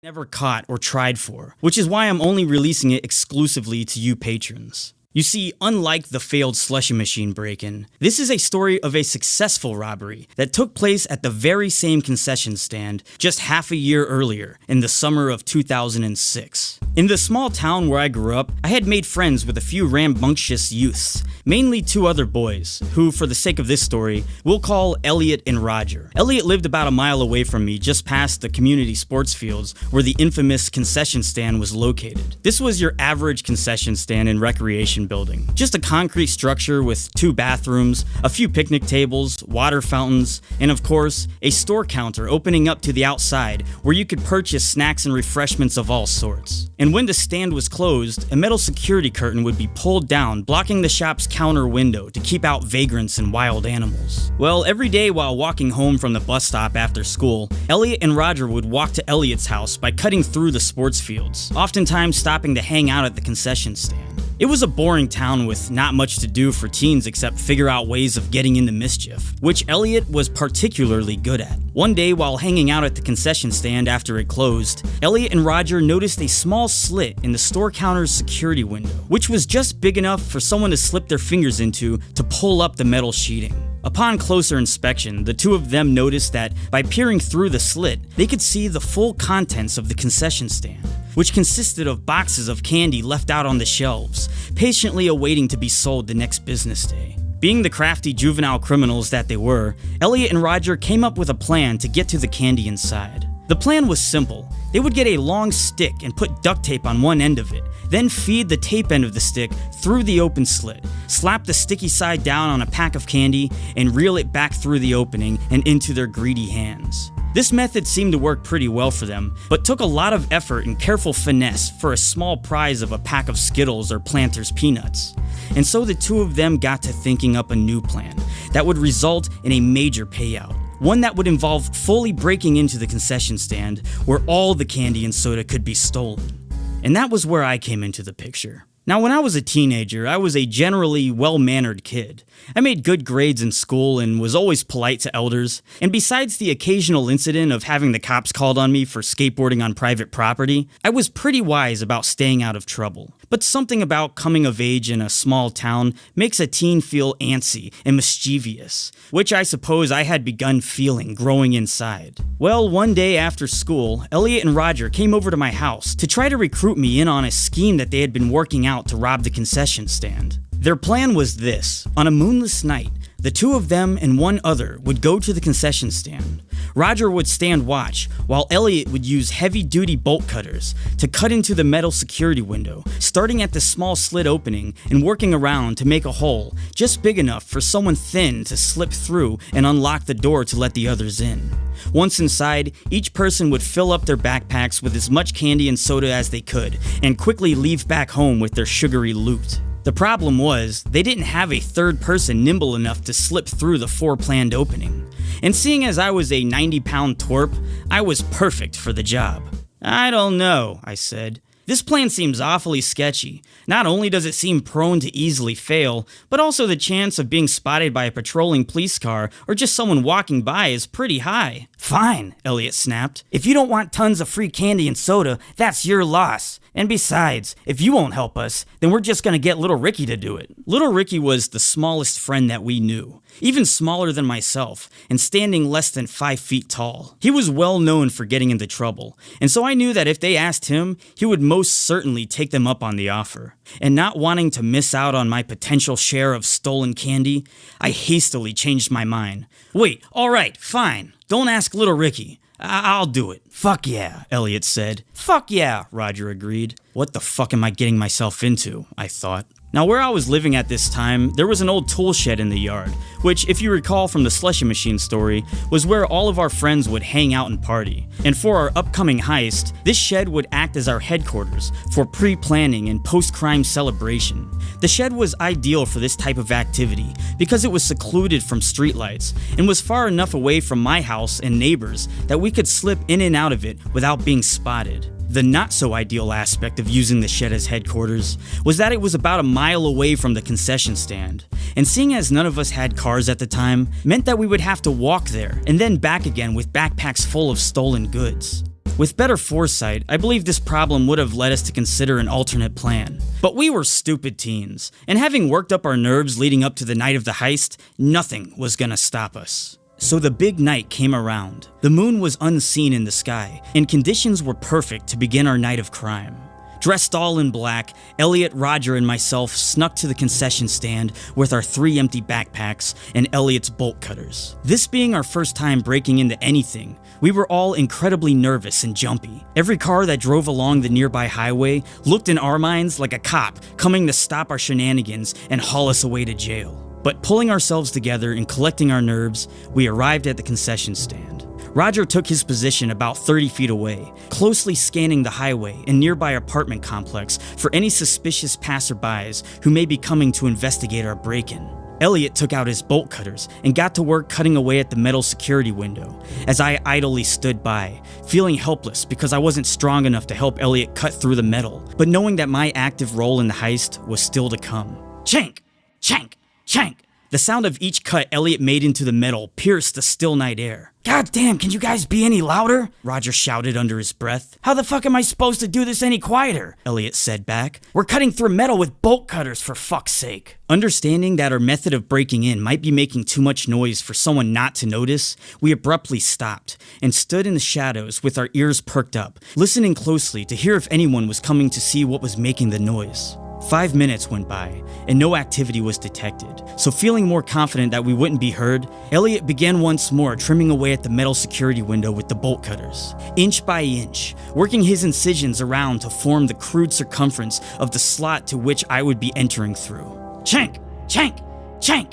never caught or tried for, which is why I'm only releasing it exclusively to you patrons. You see, unlike the failed slushy machine break-in, this is a story of a successful robbery that took place at the very same concession stand just half a year earlier, in the summer of 2006. In the small town where I grew up, I had made friends with a few rambunctious youths, mainly two other boys, who, for the sake of this story, we'll call Elliot and Roger. Elliot lived about a mile away from me, just past the community sports fields where the infamous concession stand was located. This was your average concession stand in recreation building. Just a concrete structure with 2 bathrooms, a few picnic tables, water fountains, and of course, a store counter opening up to the outside where you could purchase snacks and refreshments of all sorts. And when the stand was closed, a metal security curtain would be pulled down, blocking the shop's counter window to keep out vagrants and wild animals. Well, every day while walking home from the bus stop after school, Elliot and Roger would walk to Elliot's house by cutting through the sports fields, oftentimes stopping to hang out at the concession stand. It was a boring town with not much to do for teens except figure out ways of getting into mischief, which Elliot was particularly good at. One day while hanging out at the concession stand after it closed, Elliot and Roger noticed a small slit in the store counter's security window, which was just big enough for someone to slip their fingers into to pull up the metal sheeting. Upon closer inspection, the two of them noticed that by peering through the slit, they could see the full contents of the concession stand, which consisted of boxes of candy left out on the shelves, patiently awaiting to be sold the next business day. Being the crafty juvenile criminals that they were, Elliot and Roger came up with a plan to get to the candy inside. The plan was simple. They would get a long stick and put duct tape on one end of it, then feed the tape end of the stick through the open slit, slap the sticky side down on a pack of candy, and reel it back through the opening and into their greedy hands. This method seemed to work pretty well for them, but took a lot of effort and careful finesse for a small prize of a pack of Skittles or Planters peanuts. And so the two of them got to thinking up a new plan that would result in a major payout. One that would involve fully breaking into the concession stand where all the candy and soda could be stolen. And that was where I came into the picture. Now, when I was a teenager, I was a generally well-mannered kid. I made good grades in school and was always polite to elders, and besides the occasional incident of having the cops called on me for skateboarding on private property, I was pretty wise about staying out of trouble. But something about coming of age in a small town makes a teen feel antsy and mischievous, which I suppose I had begun feeling growing inside. Well, one day after school, Elliot and Roger came over to my house to try to recruit me in on a scheme that they had been working out to rob the concession stand. Their plan was this. On a moonless night, the two of them and one other would go to the concession stand. Roger would stand watch, while Elliot would use heavy-duty bolt cutters to cut into the metal security window, starting at the small slit opening and working around to make a hole just big enough for someone thin to slip through and unlock the door to let the others in. Once inside, each person would fill up their backpacks with as much candy and soda as they could, and quickly leave back home with their sugary loot. The problem was, they didn't have a third person nimble enough to slip through the foreplanned opening. And seeing as I was a 90-pound twerp, I was perfect for the job. "I don't know," I said. "This plan seems awfully sketchy. Not only does it seem prone to easily fail, but also the chance of being spotted by a patrolling police car or just someone walking by is pretty high." "Fine," Elliot snapped. "If you don't want tons of free candy and soda, that's your loss. And besides, if you won't help us, then we're just gonna get Little Ricky to do it." Little Ricky was the smallest friend that we knew, even smaller than myself, and standing less than 5 feet tall. He was well known for getting into trouble, and so I knew that if they asked him, he would most certainly take them up on the offer. And not wanting to miss out on my potential share of stolen candy, I hastily changed my mind. "Wait, alright, fine. Don't ask Little Ricky. I'll do it." "Fuck yeah," Elliot said. "Fuck yeah," Roger agreed. What the fuck am I getting myself into, I thought. Now, where I was living at this time, there was an old tool shed in the yard, which, if you recall from the slushy machine story, was where all of our friends would hang out and party. And for our upcoming heist, this shed would act as our headquarters for pre-planning and post-crime celebration. The shed was ideal for this type of activity because it was secluded from streetlights and was far enough away from my house and neighbors that we could slip in and out of it without being spotted. The not-so-ideal aspect of using the shed as headquarters was that it was about a mile away from the concession stand, and seeing as none of us had cars at the time, meant that we would have to walk there and then back again with backpacks full of stolen goods. With better foresight, I believe this problem would have led us to consider an alternate plan. But we were stupid teens, and having worked up our nerves leading up to the night of the heist, nothing was gonna stop us. So the big night came around. The moon was unseen in the sky, and conditions were perfect to begin our night of crime. Dressed all in black, Elliot, Roger, and myself snuck to the concession stand with our 3 empty backpacks and Elliot's bolt cutters. This being our first time breaking into anything, we were all incredibly nervous and jumpy. Every car that drove along the nearby highway looked in our minds like a cop coming to stop our shenanigans and haul us away to jail. But pulling ourselves together and collecting our nerves, we arrived at the concession stand. Roger took his position about 30 feet away, closely scanning the highway and nearby apartment complex for any suspicious passerbys who may be coming to investigate our break-in. Elliot took out his bolt cutters and got to work cutting away at the metal security window, as I idly stood by, feeling helpless because I wasn't strong enough to help Elliot cut through the metal, but knowing that my active role in the heist was still to come. Chank! Chank! Chank! The sound of each cut Elliot made into the metal pierced the still night air. "God damn, can you guys be any louder?" Roger shouted under his breath. "How the fuck am I supposed to do this any quieter?" Elliot said back. "We're cutting through metal with bolt cutters, for fuck's sake." Understanding that our method of breaking in might be making too much noise for someone not to notice, we abruptly stopped and stood in the shadows with our ears perked up, listening closely to hear if anyone was coming to see what was making the noise. 5 minutes went by, and no activity was detected, so feeling more confident that we wouldn't be heard, Elliot began once more trimming away at the metal security window with the bolt cutters, inch by inch, working his incisions around to form the crude circumference of the slot to which I would be entering through. Chank! Chank! Chank!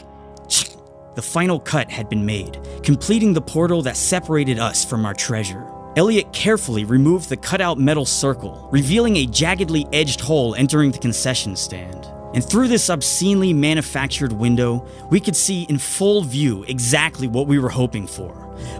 Chank! The final cut had been made, completing the portal that separated us from our treasure. Elliot carefully removed the cutout metal circle, revealing a jaggedly edged hole entering the concession stand. And through this obscenely manufactured window, we could see in full view exactly what we were hoping for.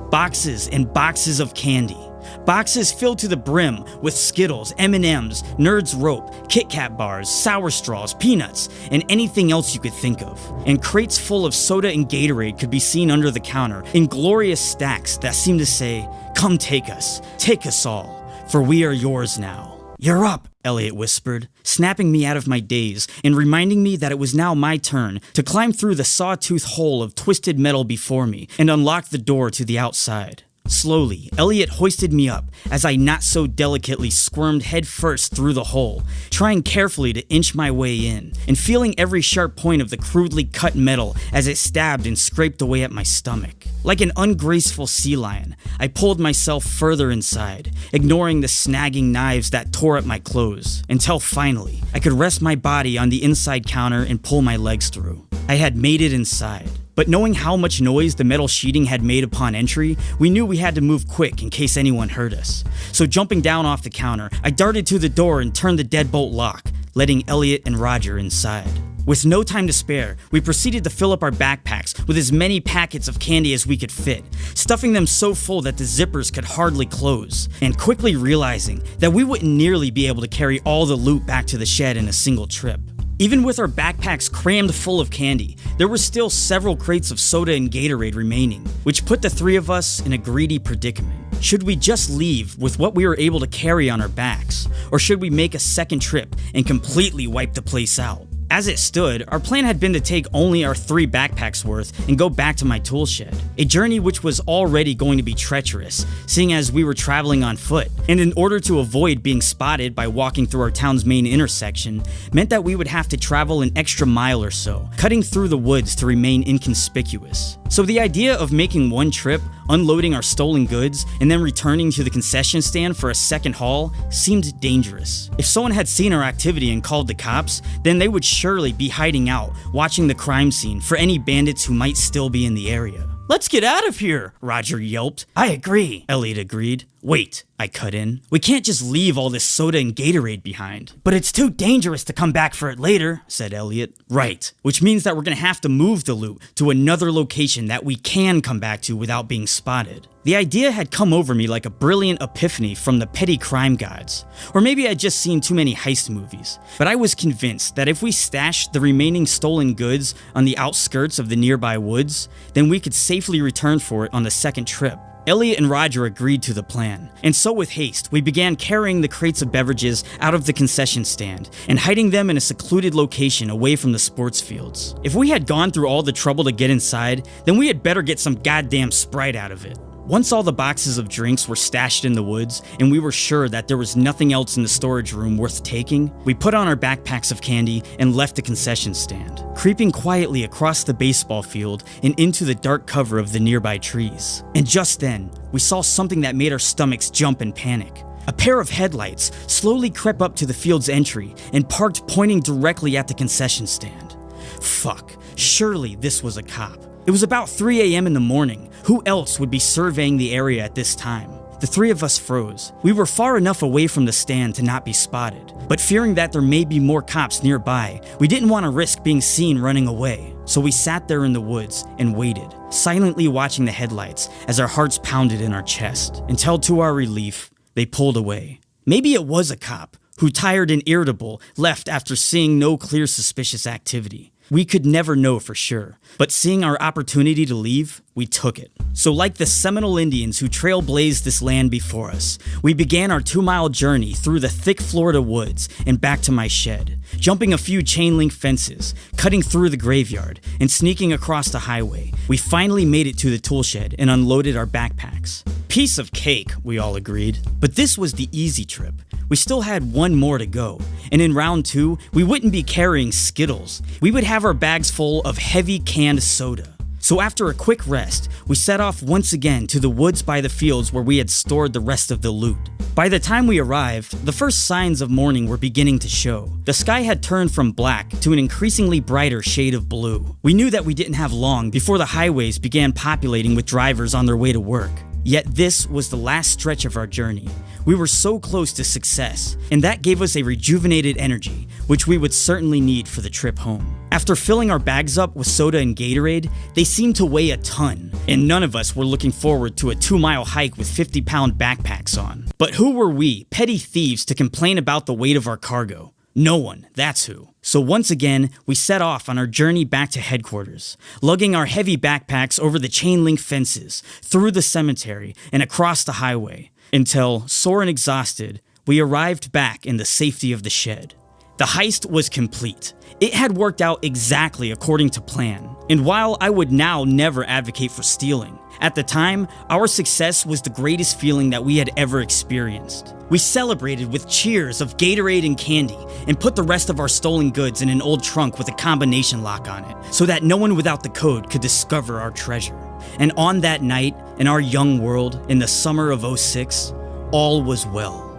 Boxes and boxes of candy. Boxes filled to the brim with Skittles, M&Ms, Nerds Rope, Kit Kat bars, sour straws, peanuts, and anything else you could think of. And crates full of soda and Gatorade could be seen under the counter in glorious stacks that seemed to say, "Come take us all, for we are yours now." "You're up," Elliot whispered, snapping me out of my daze and reminding me that it was now my turn to climb through the sawtooth hole of twisted metal before me and unlock the door to the outside. Slowly, Elliot hoisted me up as I not so delicately squirmed headfirst through the hole, trying carefully to inch my way in, and feeling every sharp point of the crudely cut metal as it stabbed and scraped away at my stomach. Like an ungraceful sea lion, I pulled myself further inside, ignoring the snagging knives that tore at my clothes, until finally, I could rest my body on the inside counter and pull my legs through. I had made it inside. But knowing how much noise the metal sheeting had made upon entry, we knew we had to move quick in case anyone heard us. So jumping down off the counter, I darted to the door and turned the deadbolt lock, letting Elliot and Roger inside. With no time to spare, we proceeded to fill up our backpacks with as many packets of candy as we could fit, stuffing them so full that the zippers could hardly close, and quickly realizing that we wouldn't nearly be able to carry all the loot back to the shed in a single trip. Even with our backpacks crammed full of candy, there were still several crates of soda and Gatorade remaining, which put the 3 of us in a greedy predicament. Should we just leave with what we were able to carry on our backs, or should we make a second trip and completely wipe the place out? As it stood, our plan had been to take only our 3 backpacks worth and go back to my tool shed, a journey which was already going to be treacherous, seeing as we were traveling on foot, and in order to avoid being spotted by walking through our town's main intersection, meant that we would have to travel an extra mile or so, cutting through the woods to remain inconspicuous. So the idea of making one trip, unloading our stolen goods, and then returning to the concession stand for a second haul seemed dangerous. If someone had seen our activity and called the cops, then they would surely be hiding out, watching the crime scene for any bandits who might still be in the area. "Let's get out of here," Roger yelped. "I agree," Elliot agreed. "Wait," I cut in. "We can't just leave all this soda and Gatorade behind." "But it's too dangerous to come back for it later," said Elliot. "Right, which means that we're gonna have to move the loot to another location that we can come back to without being spotted." The idea had come over me like a brilliant epiphany from the petty crime gods. Or maybe I'd just seen too many heist movies. But I was convinced that if we stashed the remaining stolen goods on the outskirts of the nearby woods, then we could safely return for it on the second trip. Elliot and Roger agreed to the plan, and so with haste, we began carrying the crates of beverages out of the concession stand and hiding them in a secluded location away from the sports fields. If we had gone through all the trouble to get inside, then we had better get some goddamn Sprite out of it. Once all the boxes of drinks were stashed in the woods and we were sure that there was nothing else in the storage room worth taking, we put on our backpacks of candy and left the concession stand, creeping quietly across the baseball field and into the dark cover of the nearby trees. And just then, we saw something that made our stomachs jump in panic. A pair of headlights slowly crept up to the field's entry and parked pointing directly at the concession stand. Fuck, surely this was a cop. It was about 3 a.m. in the morning. Who else would be surveying the area at this time? The three of us froze. We were far enough away from the stand to not be spotted, but fearing that there may be more cops nearby, we didn't want to risk being seen running away. So we sat there in the woods and waited, silently watching the headlights as our hearts pounded in our chest, until to our relief, they pulled away. Maybe it was a cop who, tired and irritable, left after seeing no clear suspicious activity. We could never know for sure, but seeing our opportunity to leave, we took it. So like the Seminole Indians who trailblazed this land before us, we began our 2-mile journey through the thick Florida woods and back to my shed, jumping a few chain link fences, cutting through the graveyard, and sneaking across the highway. We finally made it to the tool shed and unloaded our backpacks. Piece of cake, we all agreed. But this was the easy trip. We still had one more to go, and in round 2, we wouldn't be carrying Skittles. We would have our bags full of heavy canned soda. So after a quick rest, we set off once again to the woods by the fields where we had stored the rest of the loot. By the time we arrived, the first signs of morning were beginning to show. The sky had turned from black to an increasingly brighter shade of blue. We knew that we didn't have long before the highways began populating with drivers on their way to work. Yet this was the last stretch of our journey. We were so close to success, and that gave us a rejuvenated energy, which we would certainly need for the trip home. After filling our bags up with soda and Gatorade, they seemed to weigh a ton, and none of us were looking forward to a 2-mile hike with 50-pound backpacks on. But who were we, petty thieves, to complain about the weight of our cargo? No one, that's who. So once again, we set off on our journey back to headquarters, lugging our heavy backpacks over the chain link fences, through the cemetery, and across the highway, until, sore and exhausted, we arrived back in the safety of the shed. The heist was complete. It had worked out exactly according to plan. And while I would now never advocate for stealing, at the time, our success was the greatest feeling that we had ever experienced. We celebrated with cheers of Gatorade and candy, and put the rest of our stolen goods in an old trunk with a combination lock on it, so that no one without the code could discover our treasure. And on that night, in our young world, in the summer of '06, all was well.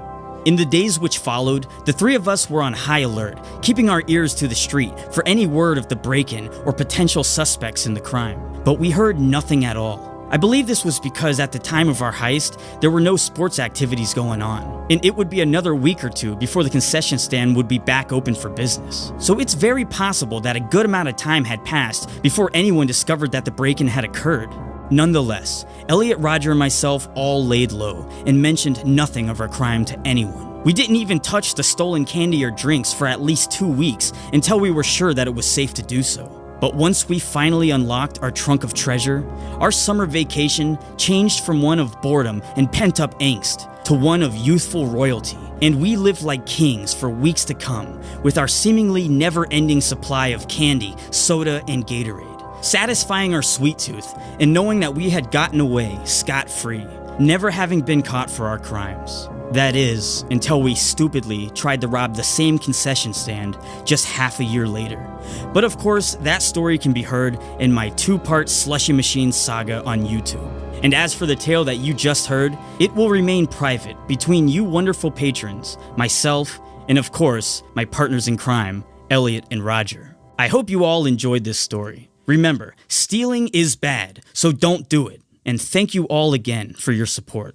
In the days which followed, the three of us were on high alert, keeping our ears to the street for any word of the break-in or potential suspects in the crime. But we heard nothing at all. I believe this was because at the time of our heist, there were no sports activities going on, and it would be another week or two before the concession stand would be back open for business. So it's very possible that a good amount of time had passed before anyone discovered that the break-in had occurred. Nonetheless, Elliot, Roger, and myself all laid low and mentioned nothing of our crime to anyone. We didn't even touch the stolen candy or drinks for at least 2 weeks until we were sure that it was safe to do so. But once we finally unlocked our trunk of treasure, our summer vacation changed from one of boredom and pent-up angst to one of youthful royalty, and we lived like kings for weeks to come with our seemingly never-ending supply of candy, soda, and Gatorade, satisfying our sweet tooth and knowing that we had gotten away scot-free, never having been caught for our crimes. That is, until we stupidly tried to rob the same concession stand just half a year later. But of course, that story can be heard in my 2-part Slushy Machine saga on YouTube. And as for the tale that you just heard, it will remain private between you wonderful patrons, myself, and of course, my partners in crime, Elliot and Roger. I hope you all enjoyed this story. Remember, stealing is bad, so don't do it. And thank you all again for your support.